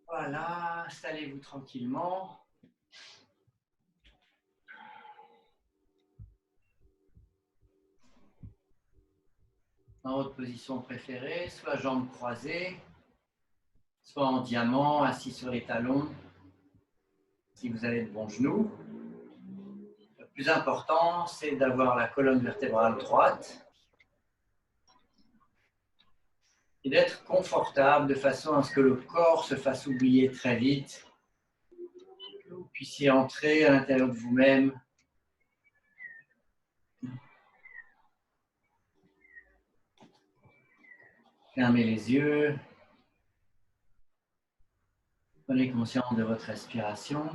Voilà, installez-vous tranquillement. Dans votre position préférée, soit jambes croisées, soit en diamant, assis sur les talons, si vous avez de bons genoux. Le plus important, c'est d'avoir la colonne vertébrale droite et d'être confortable de façon à ce que le corps se fasse oublier très vite, que vous puissiez entrer à l'intérieur de vous-même. Fermez les yeux. Prenez conscience de votre respiration.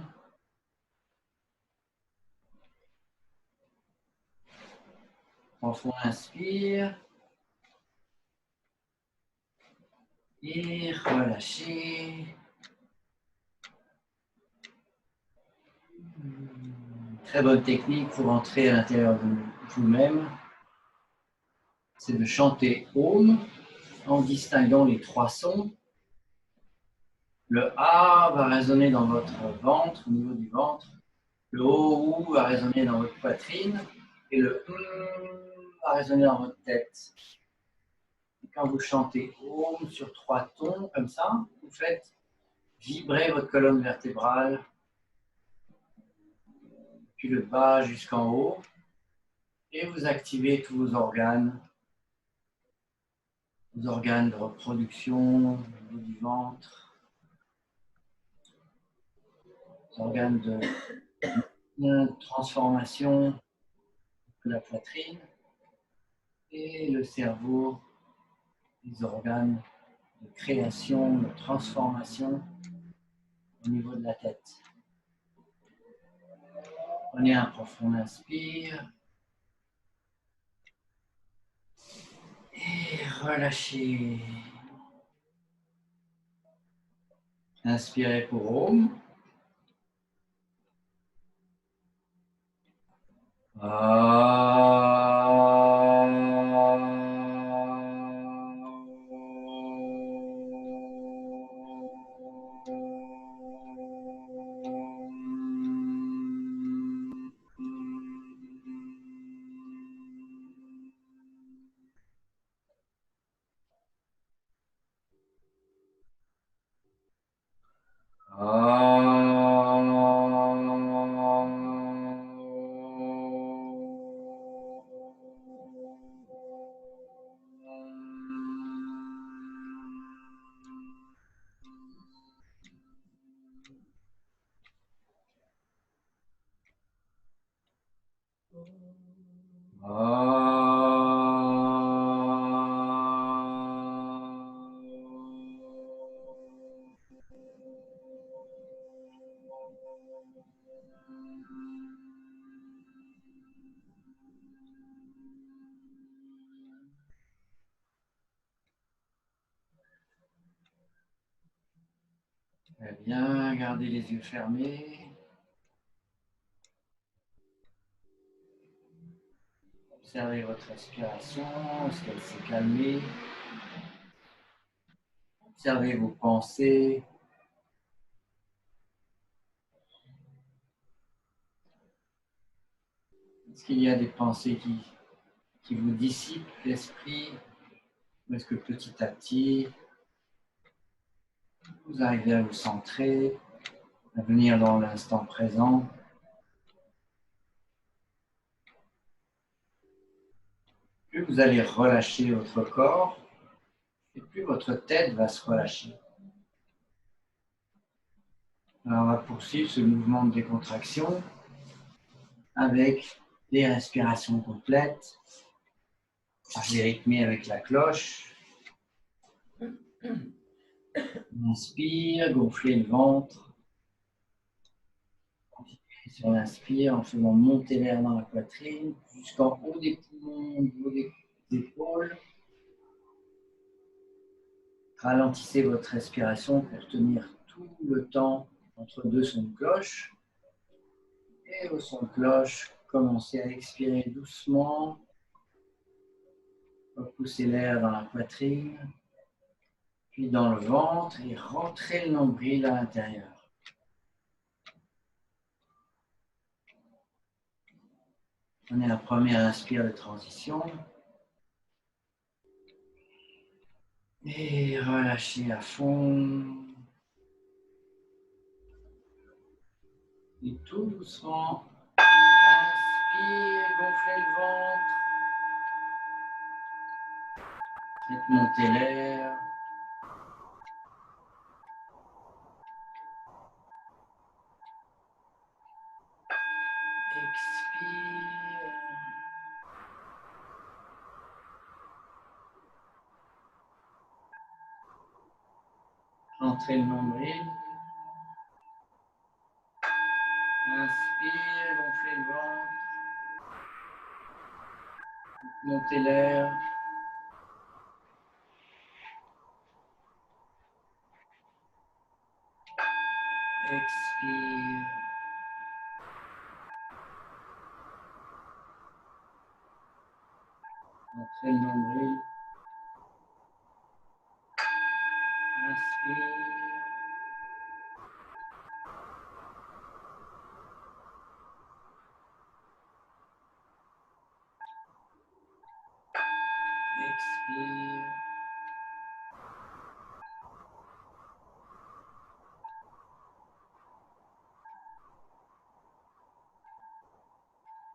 Profond inspire. Et relâchez. Très bonne technique pour entrer à l'intérieur de vous-même. C'est de chanter Om en distinguant les trois sons. Le A va résonner dans votre ventre, au niveau du ventre. Le O va résonner dans votre poitrine. Et le va résonner dans votre tête. Et quand vous chantez Om sur trois tons, comme ça, vous faites vibrer votre colonne vertébrale, puis le bas jusqu'en haut. Et vous activez tous vos organes de reproduction, au niveau du ventre, les organes de transformation de la poitrine et le cerveau, les organes de création, de transformation au niveau de la tête. Prenez un profond inspire et relâchez. Inspirez pour Om. Très bien, gardez les yeux fermés. Observez votre respiration, est-ce qu'elle s'est calmée? Observez vos pensées. Est-ce qu'il y a des pensées qui vous dissipent l'esprit? Ou est-ce que petit à petit, vous arrivez à vous centrer, à venir dans l'instant présent? Plus vous allez relâcher votre corps, et plus votre tête va se relâcher. Alors on va poursuivre ce mouvement de décontraction avec des respirations complètes. Je vais rythmer avec la cloche. On inspire, gonflez le ventre. Sur l'inspire, en faisant monter l'air dans la poitrine, jusqu'en haut des poumons, au niveau des épaules. Ralentissez votre respiration pour tenir tout le temps entre deux sons de cloche. Et au son de cloche, commencez à expirer doucement Poussez l'air dans la poitrine, puis dans le ventre et rentrez le nombril à l'intérieur. Prenez un premier inspire de transition. Et relâchez à fond. Et tout doucement, inspire, gonflez le ventre. Faites monter l'air. Expire. Rentrez le nombril. Inspire, gonflez le ventre. Montez l'air. Expire. Rentrez le nombril. Inspire. Expire.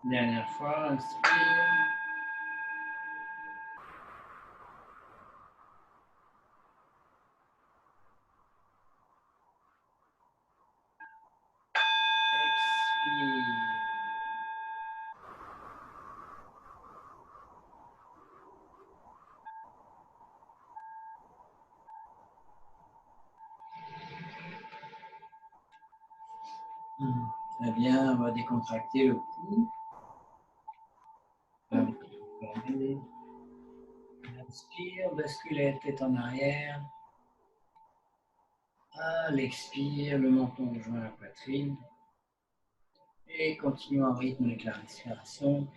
Dernière fois, inspire. Expire. Très bien, on va décontracter le cou. Inspire, basculez la tête en arrière. À l'expire, le menton rejoint la poitrine. Et continuez en rythme avec la respiration.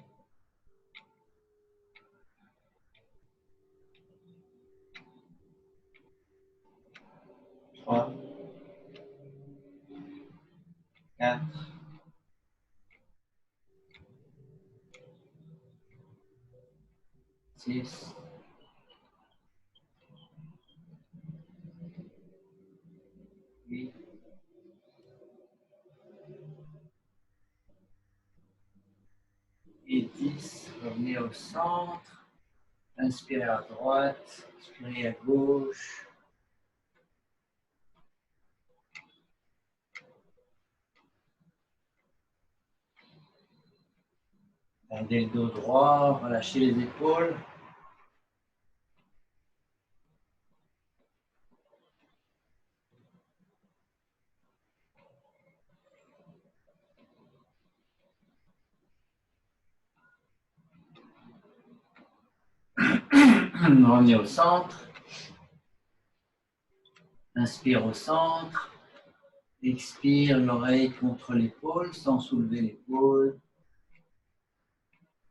Trois, 4, 6, 8, et 10. Revenez au centre. Inspirez à droite, expirez à gauche. Gardez le dos droit, relâchez les épaules. Revenez au centre. Inspire au centre. Expire, l'oreille contre l'épaule sans soulever l'épaule.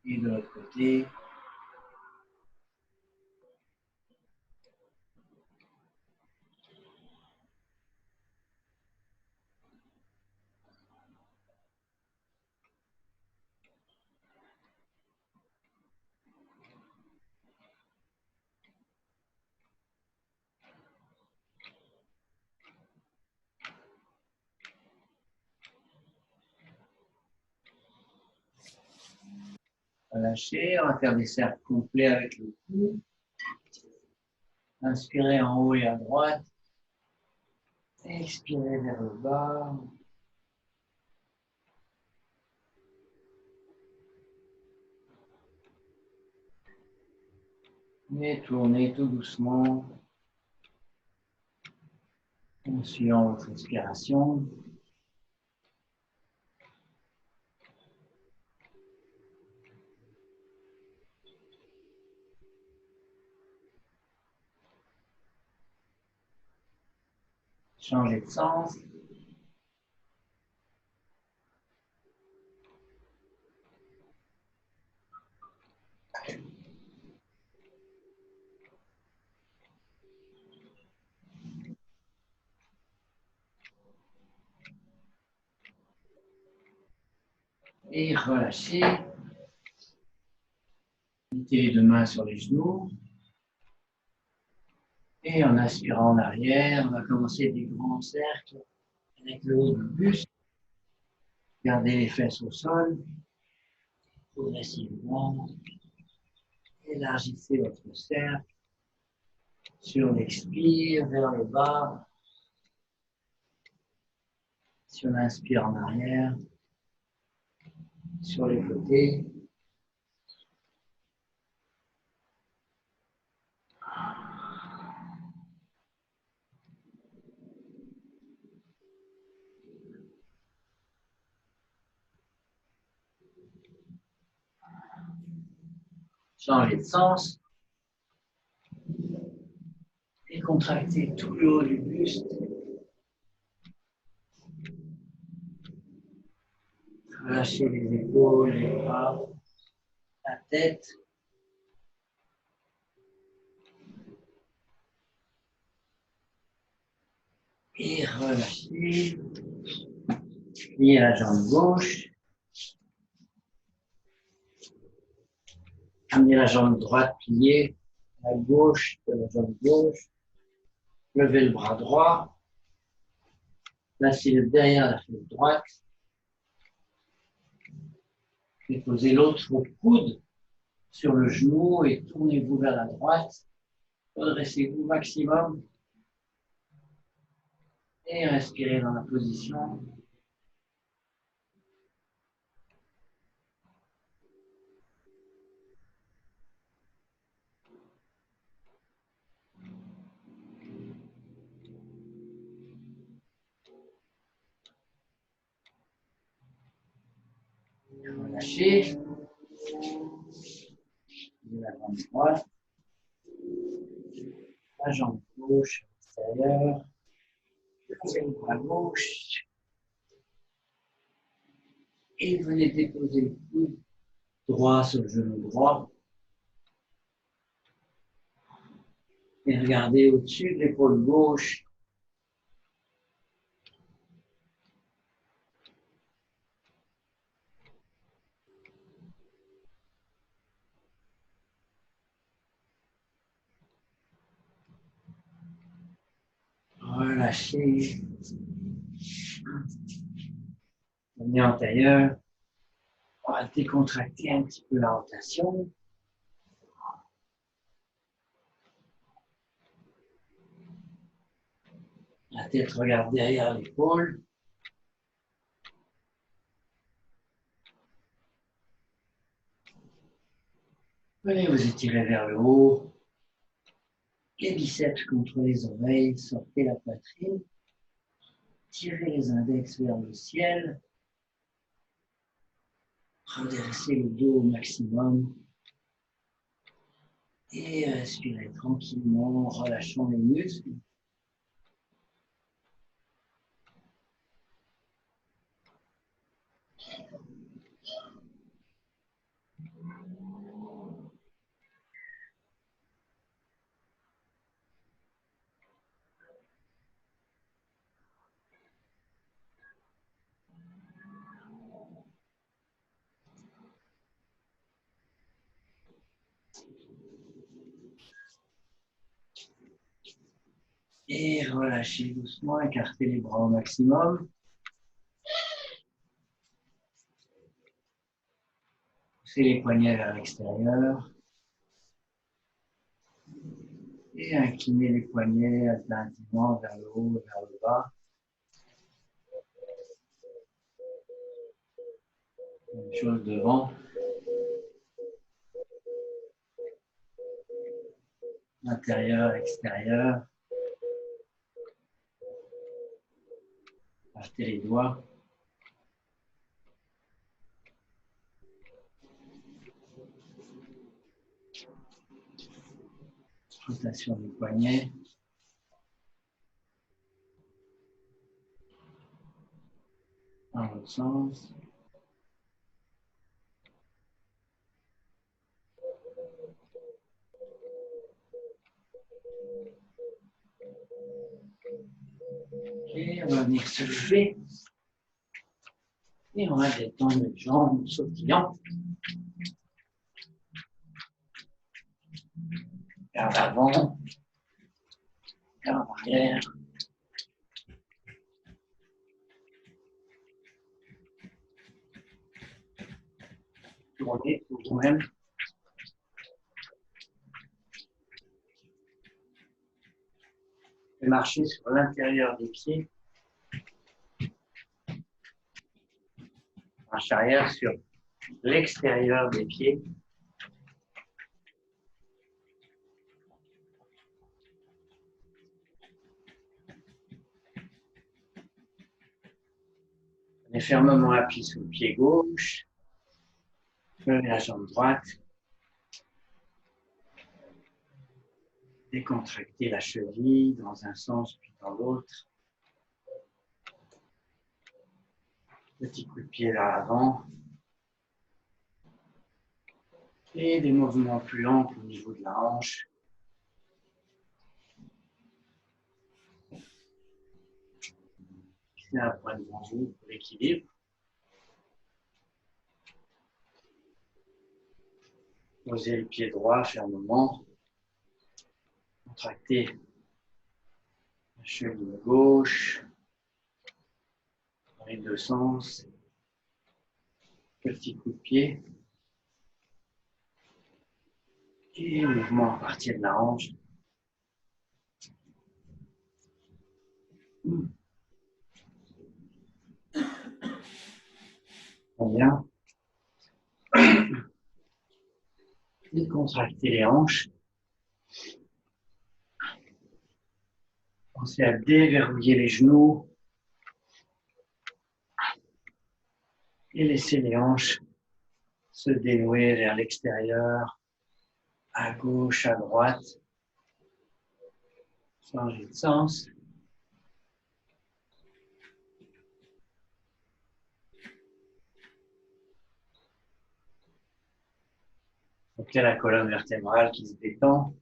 Et de l'autre côté. Relâchez, on va faire des cercles complets avec le cou. Inspirez en haut et à droite. Expirez vers le bas. Et tournez tout doucement en suivant votre respiration. Changez de sens. Et relâchez. Mettez les deux mains sur les genoux. Et en inspirant en arrière, on va commencer des grands cercles avec le haut du buste. Gardez les fesses au sol. Progressivement, élargissez votre cercle. Sur l'expire, vers le bas. Si on inspire en arrière, sur les côtés. Changez de sens. Et contractez tout le haut du buste. Relâchez les épaules, les bras, la tête. Et relâchez. Pliez la jambe gauche. Amenez la jambe droite pliée, la gauche de la jambe gauche. Levez le bras droit. Placez-le derrière la fesse droite. Déposez l'autre coude sur le genou et tournez-vous vers la droite. Redressez-vous maximum. Et respirez dans la position. Relâchez. La jambe droite. La jambe gauche à l'extérieur. Levez le bras gauche. Et venez déposer le coude droit sur le genou droit. Et regardez au-dessus de l'épaule gauche. Relâchez. Amenez antérieur. On va décontracter un petit peu la rotation. La tête regarde derrière l'épaule. Venez vous étirer vers le haut. Les biceps contre les oreilles. Sortez la poitrine. Tirez les index vers le ciel. Redressez le dos au maximum. Et respirez tranquillement, relâchant les muscles. Et relâchez doucement, écartez les bras au maximum. Poussez les poignets vers l'extérieur. Et inclinez les poignets alternativement vers le haut et vers le bas. Même chose devant. Intérieur, extérieur. Partez les doigts. Rotation des poignets. Dans l'autre sens. Et on va venir se lever. Et on va détendre les jambes sautillant. Vers l'avant, vers l'arrière. Tournez pour vous-même. Et marcher sur l'intérieur des pieds. Marche arrière sur l'extérieur des pieds. Prenez fermement appui sur le pied gauche. Levez la jambe droite. Décontractez la cheville dans un sens puis dans l'autre. Petit coup de pied vers l'avant. Et des mouvements plus amples au niveau de la hanche. Fixez un point devant vous pour l'équilibre. Posez le pied droit fermement. Contractez la cheville gauche dans les deux sens. Petit coup de pied. Et mouvement à partir de la hanche. Bien. Décontractez les hanches. Pensez à déverrouiller les genoux. Et laissez les hanches se dénouer vers l'extérieur, à gauche, à droite. Changez de sens. Donc, il y a la colonne vertébrale qui se détend,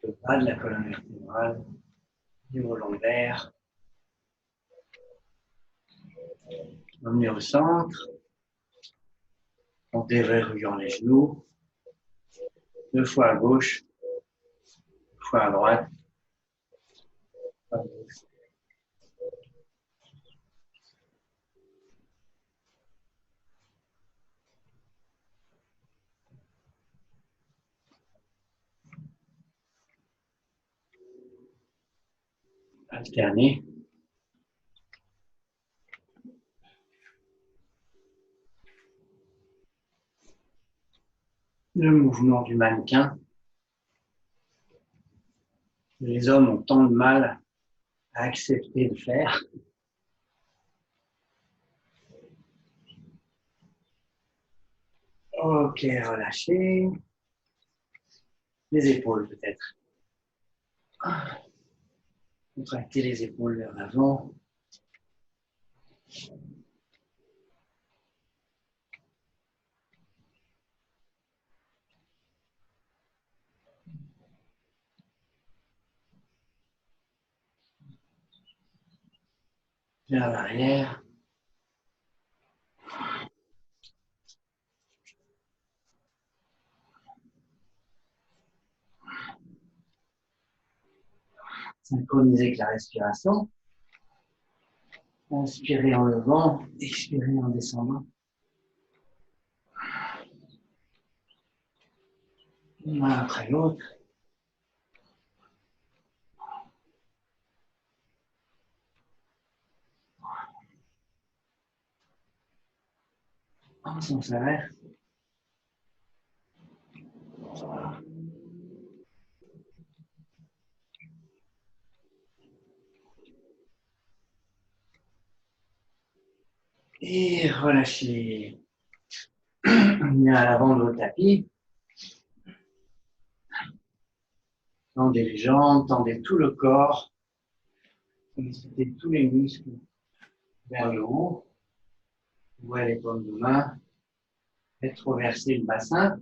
le bas de la colonne vertébrale, niveau lombaire. Revenez au centre, en déverrouillant les genoux, 2 fois à gauche, 2 fois à droite. Alternez. Le mouvement du mannequin. Les hommes ont tant de mal à accepter de faire. Ok, relâchez. Les épaules peut-être. Contractez les épaules vers l'avant. Vers l'arrière. Synchronisez avec la respiration. Inspirez en levant, expirez en descendant. L'un après l'autre. En sens inverse. Et relâchez. Bien à l'avant de votre tapis. Tendez les jambes, tendez tout le corps. Sollicitez tous les muscles vers le haut. Ouvrez les paumes de main. Rétroversez le bassin.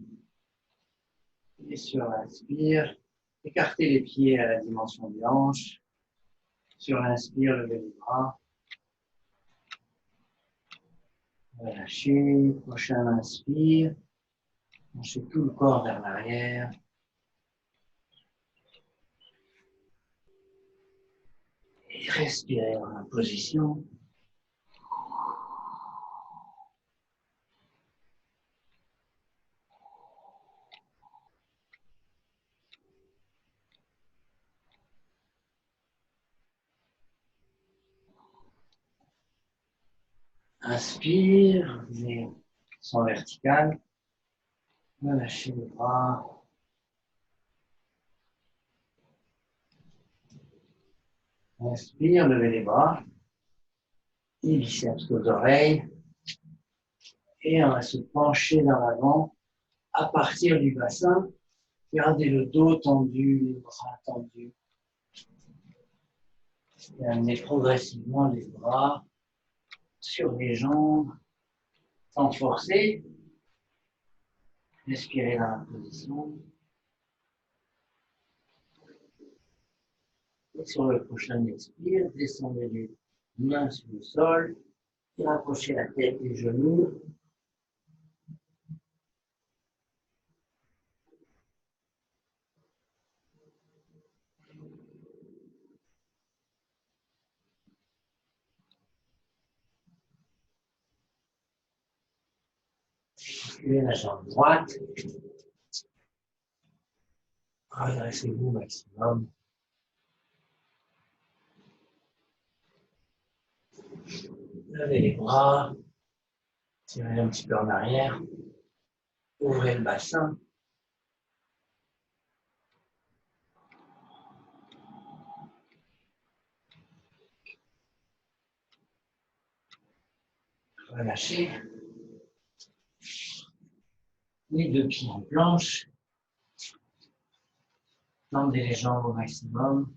Et sur l'inspire, écartez les pieds à la dimension des hanches. Sur l'inspire, levez les bras. Relâchez. Prochain inspire. Penchez tout le corps vers l'arrière. Et respirez dans la position. Inspire, les sont verticales. Relâchez les bras. Inspire, levez les bras. Et biceps aux oreilles. Et on va se pencher vers l'avant à partir du bassin. Gardez le dos tendu, les bras tendus. Et amenez progressivement les bras sur les jambes sans forcer. Respirez dans la position. Et sur le prochain expire, descendez les mains sur le sol et rapprochez la tête des genoux. Suivez la jambe droite. Redressez-vous au maximum. Levez les bras. Tirez un petit peu en arrière. Ouvrez le bassin. Relâchez. Les deux pieds en planche. Tendez les jambes au maximum.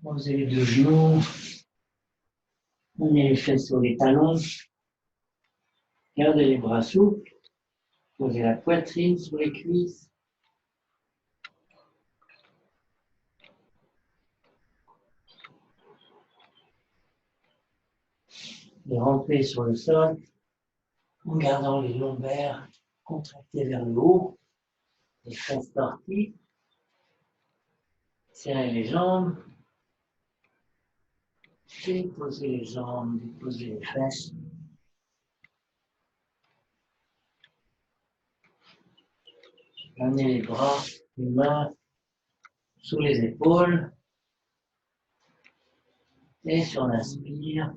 Posez les deux genoux. Prenez les fesses sur les talons. Gardez les bras souples. Posez la poitrine sur les cuisses. Et rentrez sur le sol en gardant les lombaires contractés vers le haut. Les fesses sorties. Serrez les jambes. Déposez les jambes, déposez les fesses. Amenez les bras, les mains sous les épaules. Et sur l'inspire,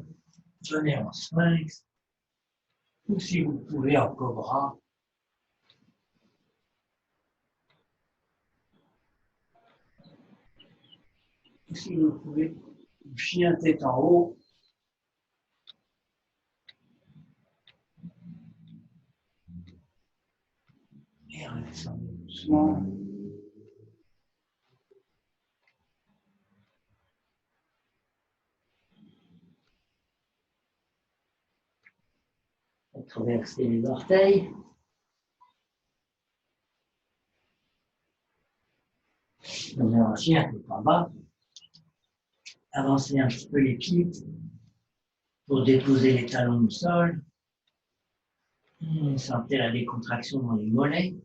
venez en sphinx. Ou si vous pouvez en cobra. Ou si vous pouvez, chien tête en haut. Et redescendez doucement. Traversez les orteils. Venez en chien tout en bas. Avancez un petit peu les pieds pour déposer les talons au sol. Sentez la décontraction dans les mollets.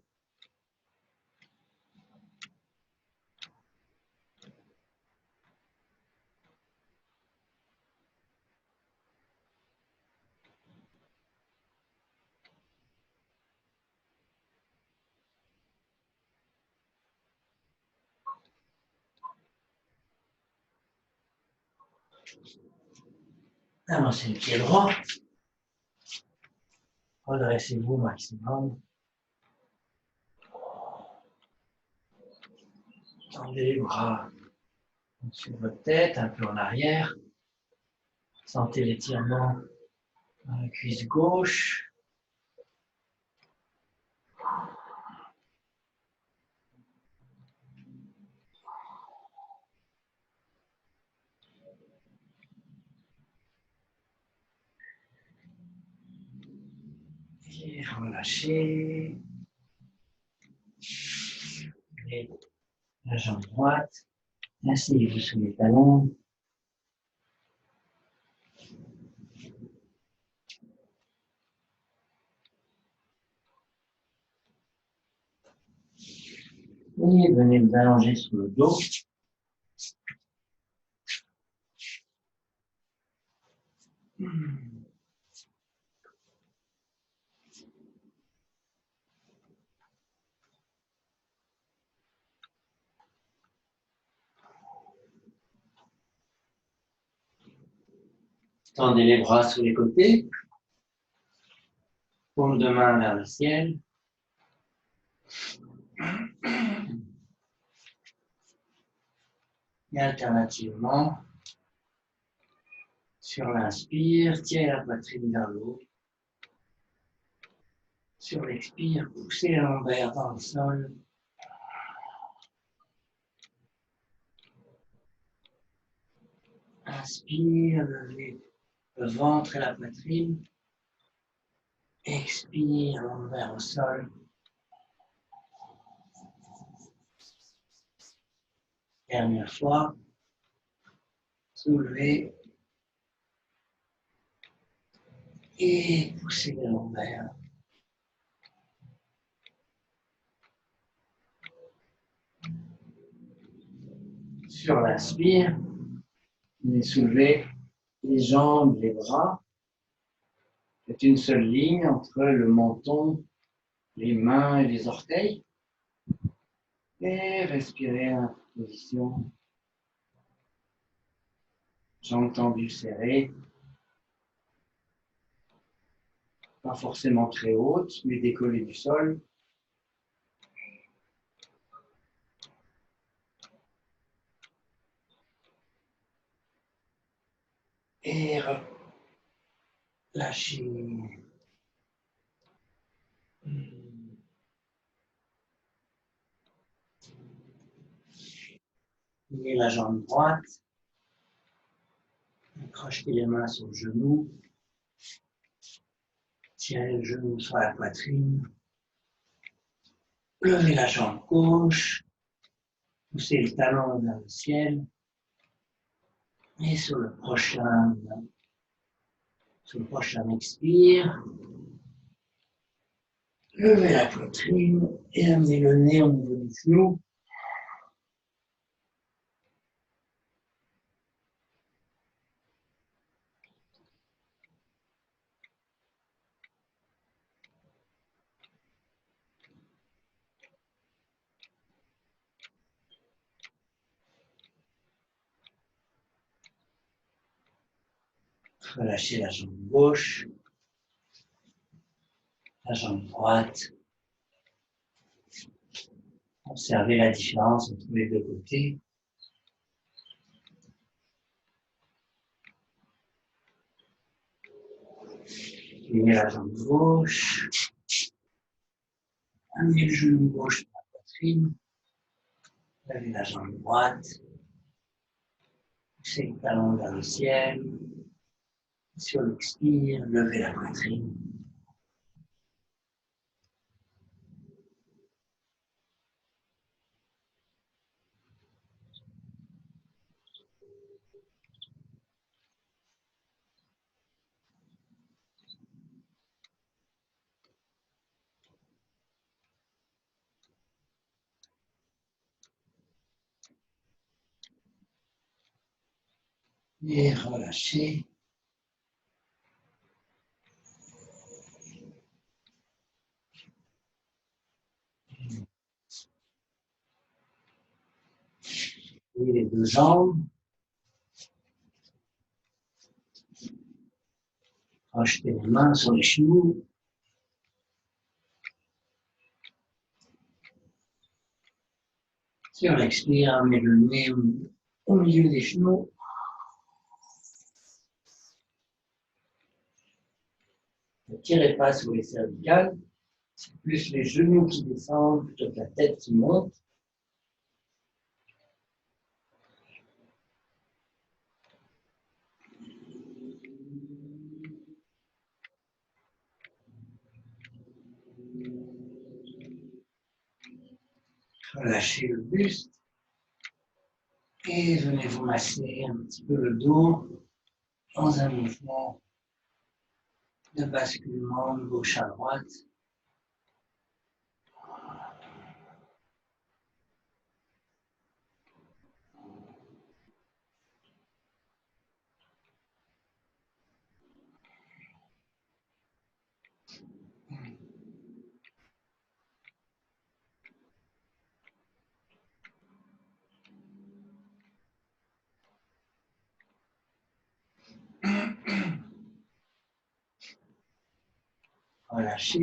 Avancez le pied droit. Redressez-vous au maximum. Tendez les bras sur votre tête, un peu en arrière. Sentez l'étirement dans la cuisse gauche. Et relâchez. Et la jambe droite. Asseyez-vous sur les talons. Et venez vous allonger sur le dos. Tendez les bras sur les côtés. Paume de main vers le ciel. Et alternativement, sur l'inspire, tirez la poitrine vers le haut. Sur l'expire, poussez la lombaire dans le sol. Inspire, levez le ventre et la poitrine. Expire, lombaire au sol. Dernière fois. Soulevez. Et poussez les lombaires. Sur l'inspire, vous soulevez les jambes, les bras. C'est une seule ligne entre le menton, les mains et les orteils. Et respirez en position. Jambes tendues, serrées. Pas forcément très hautes, mais décollées du sol. Et lâchez. Pliez la jambe droite. Crochetez les mains sur le genou. Tirez le genou sur la poitrine. Levez la jambe gauche. Poussez le talon vers le ciel. Et sur le prochain expire, levez la poitrine et amenez le nez au niveau du genou. Relâchez la jambe gauche, la jambe droite. Observez la différence entre les deux côtés. Pliez la jambe gauche. Amenez le genou gauche sur la poitrine. Levez la jambe droite. Poussez le talon vers le ciel. Sur l'expire, levez la poitrine. Et relâchez. Et les deux jambes. Crochetez les mains sur les genoux. Sur l'expire, amenez le nez au milieu des genoux. Ne tirez pas sur les cervicales. C'est plus les genoux qui descendent plutôt que la tête qui monte. Relâchez le buste. Et venez vous masser un petit peu le dos dans un mouvement de basculement de gauche à droite. Relâchez.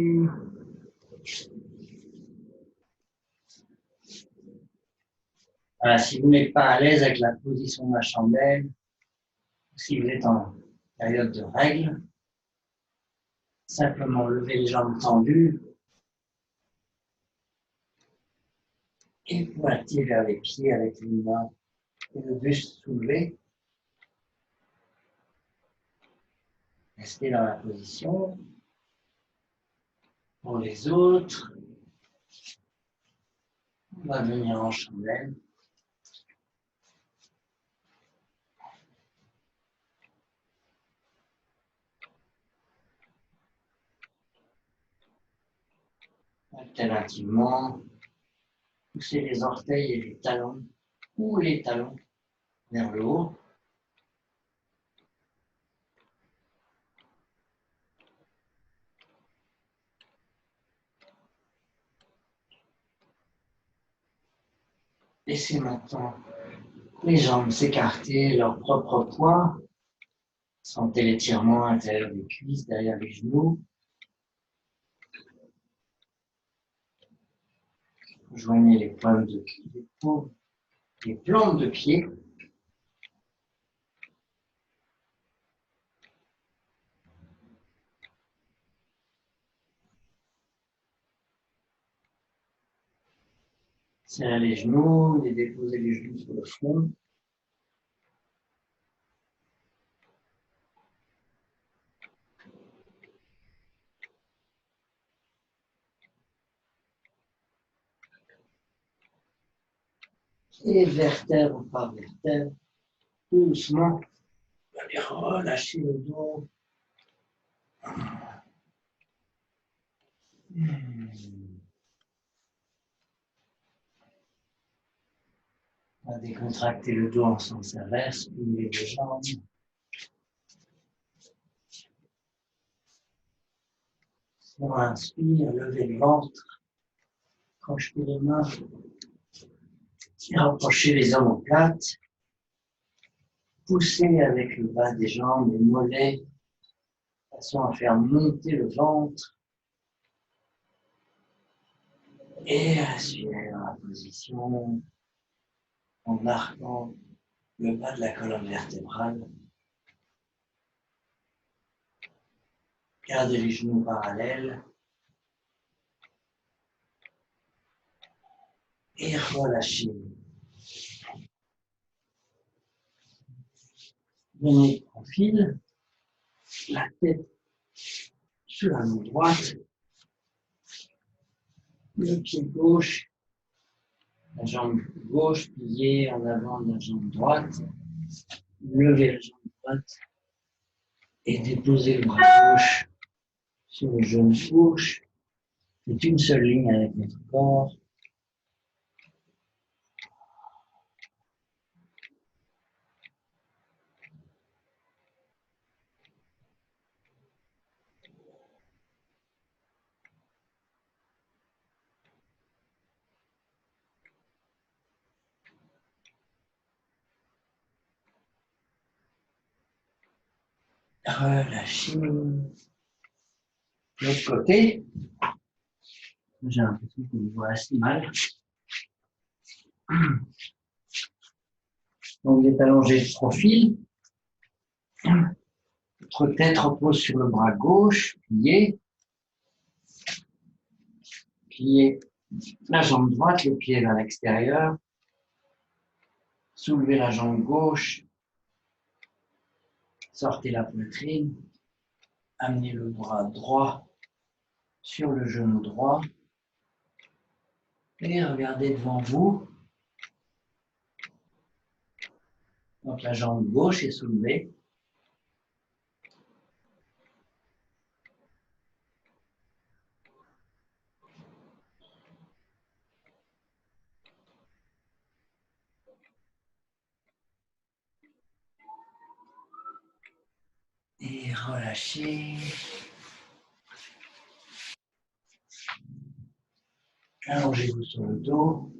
Voilà, si vous n'êtes pas à l'aise avec la position de la chandelle, si vous êtes en période de règle, simplement levez les jambes tendues et pointez vers les pieds avec les mains et le buste soulevé. Restez dans la position. Pour les autres, on va venir en chandelle. Alternativement, poussez les orteils et les talons ou les talons vers le haut. Laissez maintenant les jambes s'écarter, leur propre poids. Sentez l'étirement à l'intérieur des cuisses, derrière les genoux. Joignez les pointes de pied, les plantes de pied. Serrez les genoux et déposez les genoux sur le front. Et vertèbre par vertèbre, doucement, vous allez relâcher le dos. On va décontracter le dos en sens inverse, plier les jambes. Si on inspire, levez le ventre, crochetez les mains, et rapprochez les omoplates. Poussez avec le bas des jambes, les mollets, de façon à faire monter le ventre. Et respirez dans la position en marquant le bas de la colonne vertébrale. Gardez les genoux parallèles. Et relâchez. Venez de profil, la tête sur la main droite, le pied gauche, la jambe gauche pliée en avant de la jambe droite, levez la jambe droite et déposez le bras gauche sur le genou gauche. C'est une seule ligne avec notre corps. Relâchez. L'autre côté. J'ai l'impression qu'on me voit assez mal. Donc, vous êtes allongé de profil. Votre tête repose sur le bras gauche, plié. Pliez la jambe droite, le pied vers l'extérieur. Soulevez la jambe gauche. Sortez la poitrine. Amenez le bras droit sur le genou droit. Et regardez devant vous. Donc la jambe gauche est soulevée. Et relâchez. Allongez-vous sur le dos.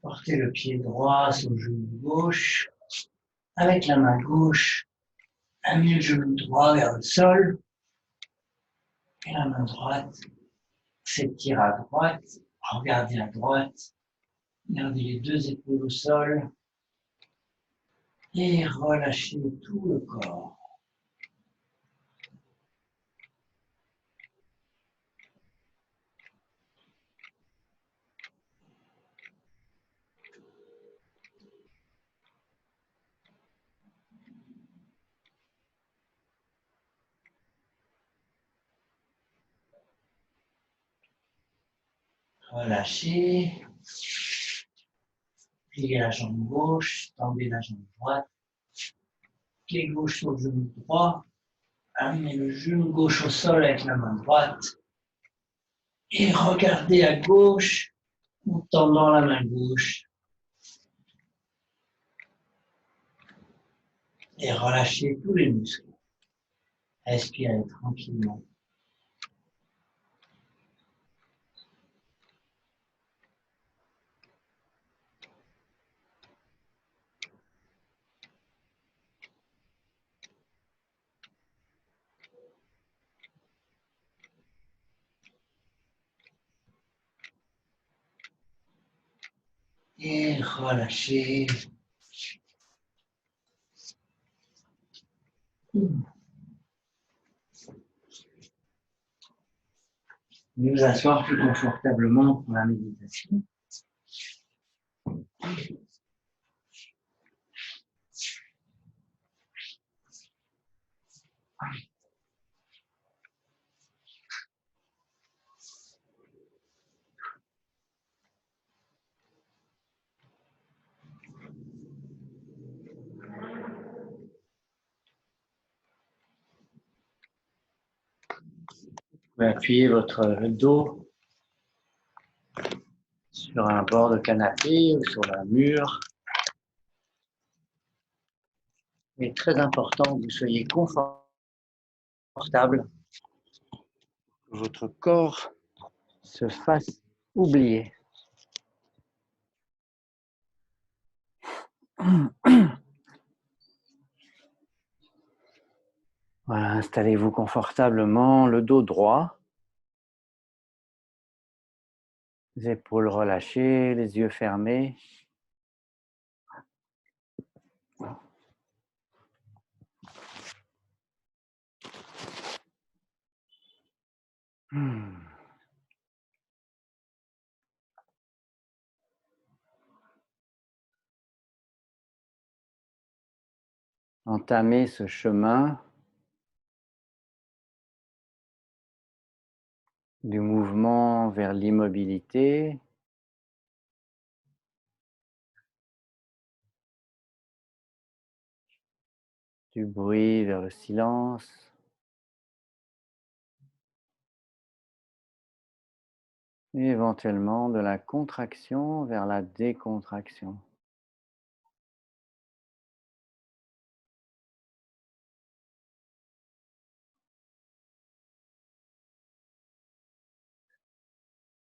Portez le pied droit sur le genou gauche. Avec la main gauche, amenez le genou droit vers le sol. Et la main droite s'étire à droite. Regardez à droite. Gardez les deux épaules au sol. Et relâchez tout le corps. Relâchez. Pliez la jambe gauche, tendez la jambe droite. Pied gauche sur le genou droit. Amenez le genou gauche au sol avec la main droite. Et regardez à gauche en tendant la main gauche. Et relâchez tous les muscles. Respirez tranquillement. Et relâchez. Nous asseoir plus confortablement pour la méditation. Vous pouvez appuyer votre dos sur un bord de canapé ou sur un mur. Il est très important que vous soyez confortable, que votre corps se fasse oublier. Voilà, installez-vous confortablement, le dos droit, les épaules relâchées, les yeux fermés. Entamez ce chemin du mouvement vers l'immobilité, du bruit vers le silence, et éventuellement de la contraction vers la décontraction.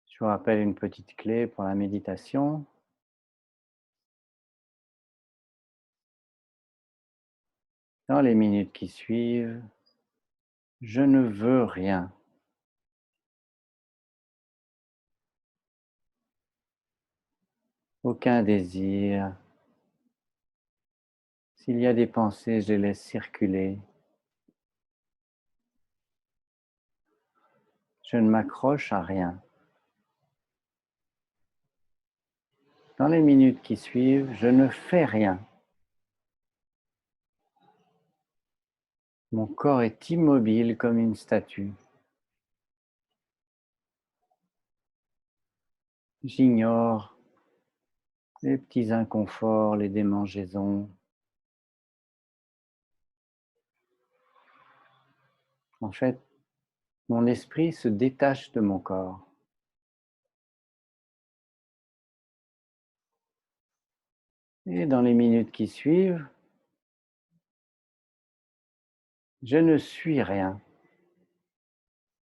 Je vous rappelle une petite clé pour la méditation. Dans les minutes qui suivent, je ne veux rien. Aucun désir. S'il y a des pensées, je les laisse circuler. Je ne m'accroche à rien. Dans les minutes qui suivent, je ne fais rien. Mon corps est immobile comme une statue. J'ignore les petits inconforts, les démangeaisons. En fait, mon esprit se détache de mon corps. Et dans les minutes qui suivent, je ne suis rien.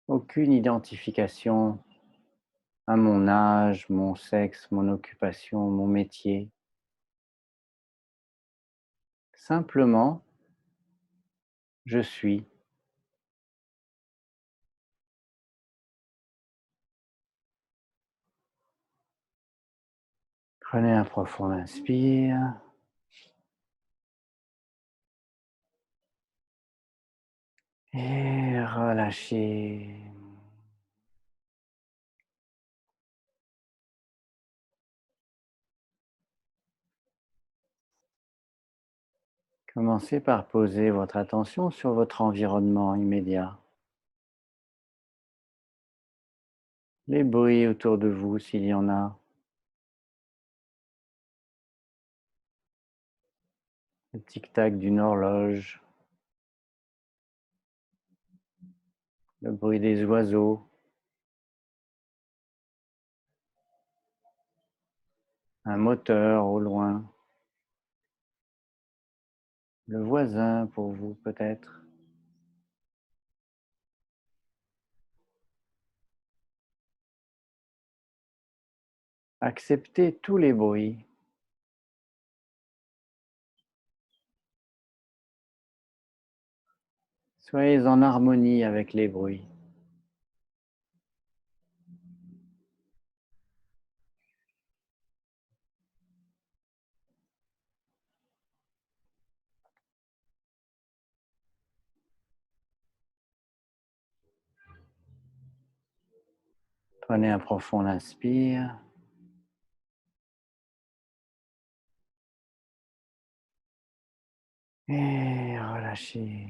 Aucune identification à mon âge, mon sexe, mon occupation, mon métier. Simplement, je suis. Prenez un profond inspire. Et relâchez. Commencez par poser votre attention sur votre environnement immédiat. Les bruits autour de vous, s'il y en a. Le tic-tac d'une horloge. Le bruit des oiseaux. Un moteur au loin. Le voisin pour vous, peut-être. Acceptez tous les bruits. Soyez en harmonie avec les bruits. Prenez un profond inspire. Et relâchez.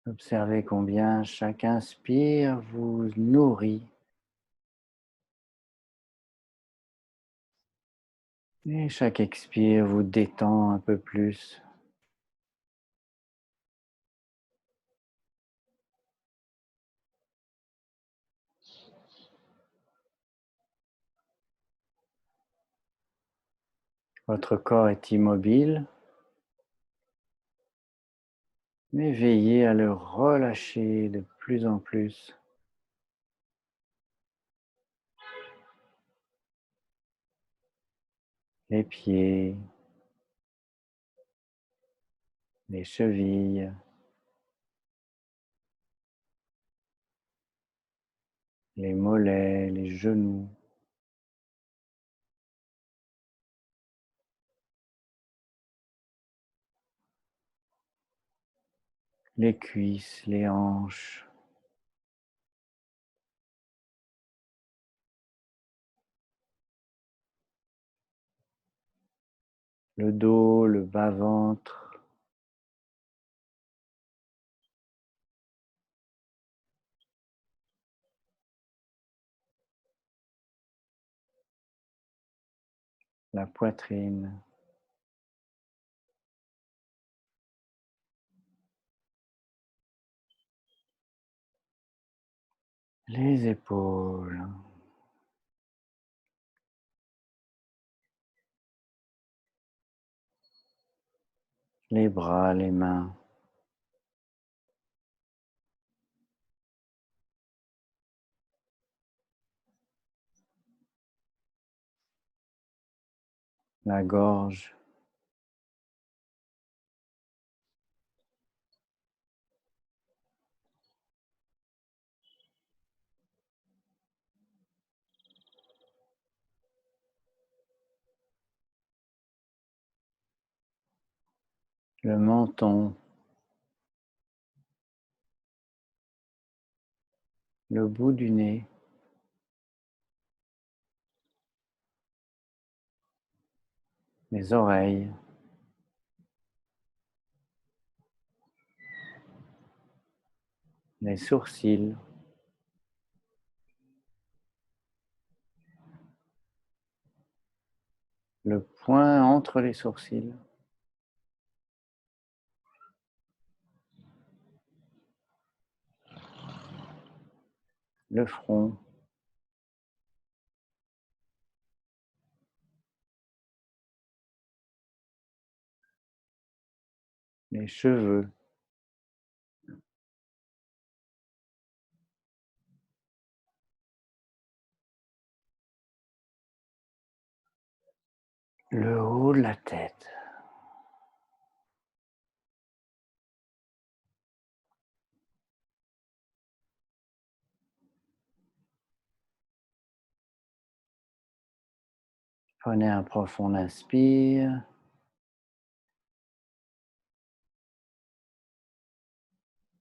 Observez combien chaque inspire vous nourrit. Et chaque expire vous détend un peu plus. Votre corps est immobile, mais veillez à le relâcher de plus en plus. Les pieds, les chevilles, les mollets, les genoux. Les cuisses, les hanches. Le dos, le bas-ventre. La poitrine. Les épaules. Les bras, les mains. La gorge. Le menton. Le bout du nez. Les oreilles. les sourcils, le point entre les sourcils, le front, les cheveux, le haut de la tête. Prenez un profond inspire.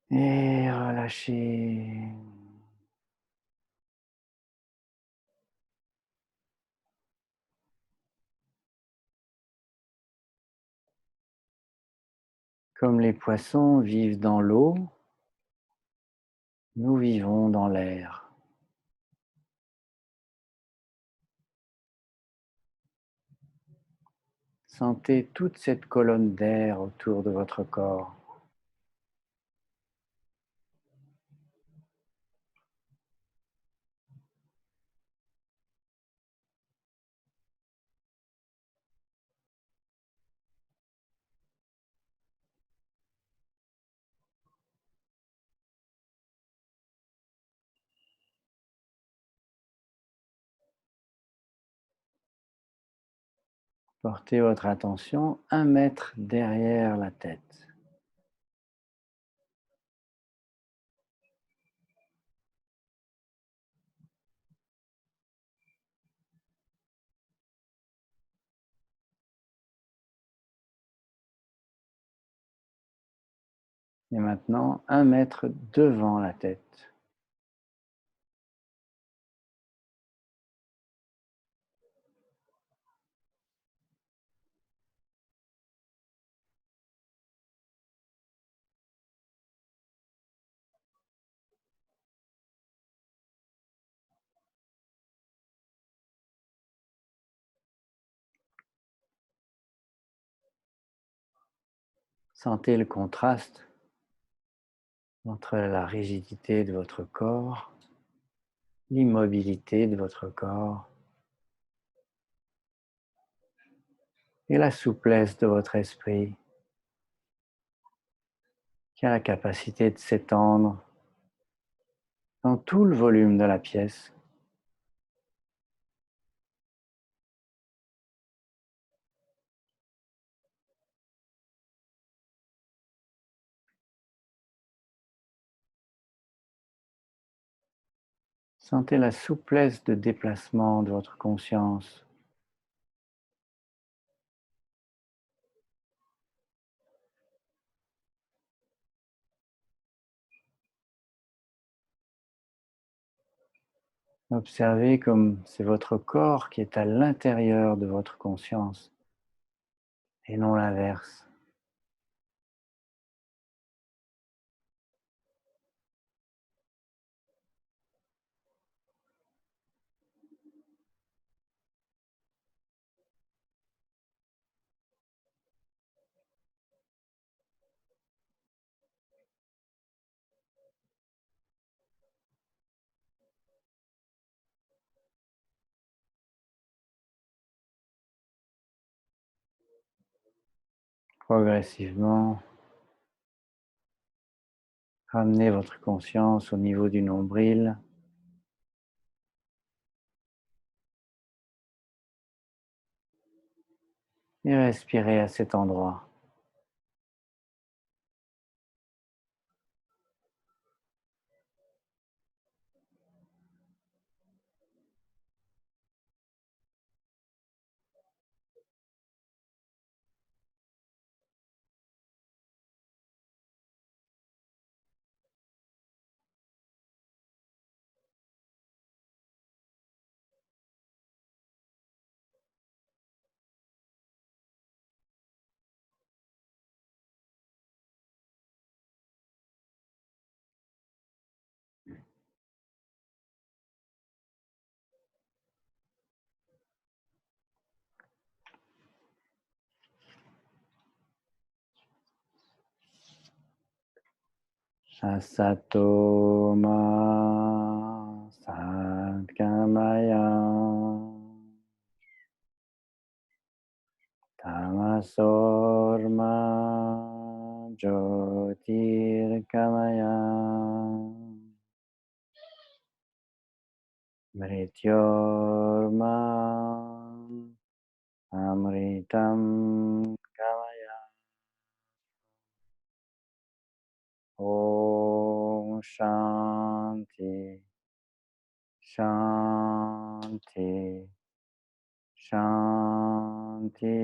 Et relâchez. Comme les poissons vivent dans l'eau, nous vivons dans l'air. Sentez toute cette colonne d'air autour de votre corps. Portez votre attention 1 mètre derrière la tête. Et maintenant, 1 mètre devant la tête. Sentez le contraste entre la rigidité de votre corps, l'immobilité de votre corps et la souplesse de votre esprit qui a la capacité de s'étendre dans tout le volume de la pièce. Sentez la souplesse de déplacement de votre conscience. Observez comme c'est votre corps qui est à l'intérieur de votre conscience et non l'inverse. Progressivement, ramenez votre conscience au niveau du nombril. Et respirez à cet endroit. Asatoma Sadgamaya Tamasorma Jyotirgamaya Mrityorma Amritam Gamaya. Om Shanti Shanti Shanti.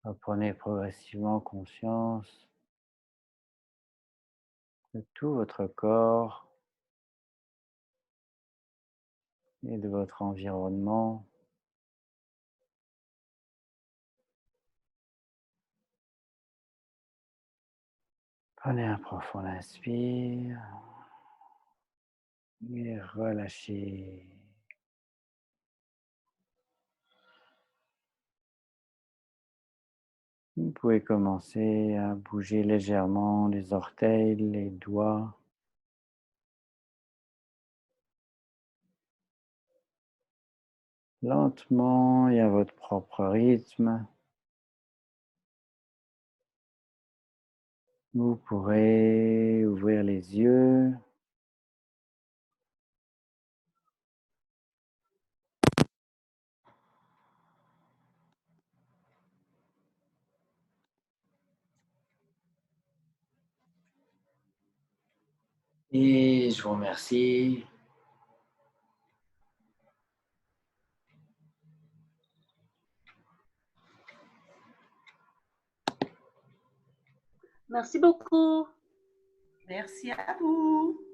Reprenez progressivement conscience de tout votre corps et de votre environnement. Prenez un profond inspire et relâchez. Vous pouvez commencer à bouger légèrement les orteils, les doigts. Lentement et à votre propre rythme. Vous pourrez ouvrir les yeux. Et je vous remercie. Merci beaucoup. Merci à vous.